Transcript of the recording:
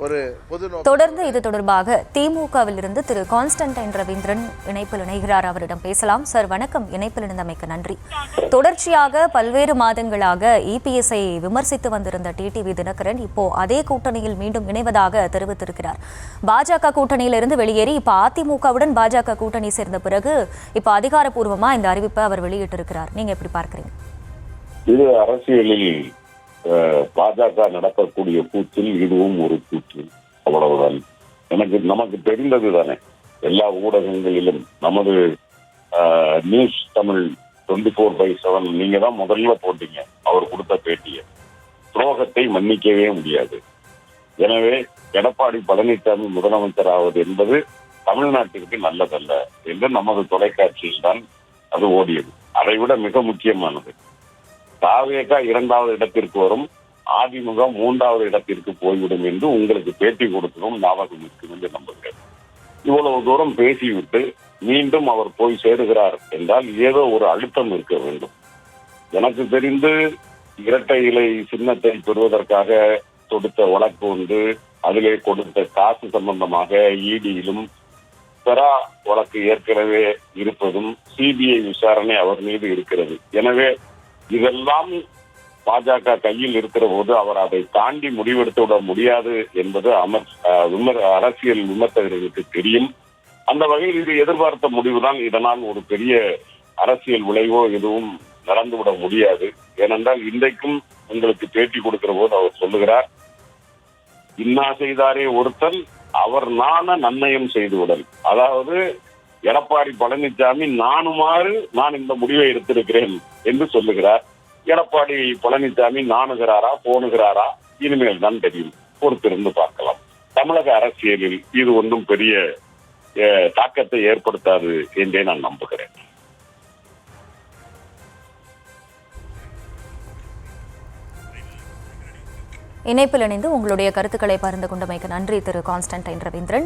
ஒரு பொது தொடர்ந்து இது தொடர்பாக திமுகவில் இருந்து திரு கான்ஸ்டன்டைன் ரவீந்திரன் இணைப்பில் இணைகிறார். அவரிடம் பேசலாம். சார் வணக்கம். இணைப்பில் இணைந்தமைக்கு நன்றி. தொடர்ச்சியாக பல்வேறு மாதங்களாக இபிஎஸ்ஐ விமர்சித்து வந்திருந்த டிடிவி தினகரன் இப்போ அதே கூட்டணியில் மீண்டும் இணைவதாக தெரிவித்திருக்கிறார். பாஜக கூட்டணியிலிருந்து வெளியேறி இப்ப அதிமுகவுடன் பாஜக கூட்டணி சேர்ந்த பிறகு இப்ப அதிகாரப்பூர்வமா இந்த அறிவிப்பை அவர் வெளியிட்டிருக்கிறார். நீங்க எப்படி பார்க்கிறீங்க? இது அரசியலில் பாஜக நடக்கக்கூடிய கூற்றில் இதுவும் ஒரு கூற்று, அவ்வளவுதான். நமக்கு தெரிந்தது தானே, எல்லா ஊடகங்களிலும் நமது நியூஸ் தமிழ் 24/7 நீங்க தான் முதல்ல போட்டீங்க அவர் கொடுத்த பேட்டியை. துரோகத்தை மன்னிக்கவே முடியாது. எனவே எடப்பாடி பழனிசாமி முதலமைச்சர் ஆவது என்பது தமிழ்நாட்டிற்கு நல்லதல்ல என்று நமது தொலைக்காட்சியில் தான் அது ஓடியது. அதைவிட மிக முக்கியமானது, தாவேகா 2வது இடத்திற்கு வரும், அதிமுக 3வது இடத்திற்கு போய்விடும் என்று உங்களுக்கு பேட்டி கொடுத்ததும் ஞாபகம் இருக்கும் என்று நம்புகிறேன். இவ்வளவு தூரம் பேசிவிட்டு மீண்டும் அவர் போய் சேருகிறார் என்றால் ஏதோ ஒரு அழுத்தம் இருக்க வேண்டும். எனக்கு தெரிந்து இரட்டை இலை சின்னத்தை பெறுவதற்காக தொடுத்த வழக்கு உண்டு. அதிலே கொடுத்த காசு சம்பந்தமாக இடியிலும் பெறா வழக்கு ஏற்கனவே இருப்பதும் சிபிஐ விசாரணை அவர் மீது இருக்கிறது. எனவே இதெல்லாம் பாஜக கையில் இருக்கிற போது அவர் அதை தாண்டி முடிவெடுத்து விட முடியாது என்பது அரசியல் விமர்சகர்களுக்கு தெரியும். அந்த வகையில் இது எதிர்பார்த்த முடிவுதான். இதனால் ஒரு பெரிய அரசியல் விளைவோ எதுவும் நடந்துவிட முடியாது. ஏனென்றால் இன்றைக்கும் உங்களுக்கு பேட்டி கொடுக்கிற போது அவர் சொல்லுகிறார், இன்னா செய்தாரே ஒருத்தன் அவர் நன்னயம் செய்துவிடல். அதாவது எடப்பாடி பழனிசாமி நான் இந்த முடிவை எடுத்திருக்கிறேன் என்று சொல்லுகிறார். எடப்பாடி பழனிசாமி நாணுகிறாரா போனுகிறாரா இனிமேல் தான் தெரியும். பொறுத்திருந்து பார்க்கலாம். தமிழக அரசியலில் இது ஒன்றும் பெரிய தாக்கத்தை ஏற்படுத்தாது என்றே நான் நம்புகிறேன். இணைப்பில் இணைந்து உங்களுடைய கருத்துக்களை பகிர்ந்து கொண்டமைக்கு நன்றி திரு கான்ஸ்டன்டைன் ரவீந்திரன்.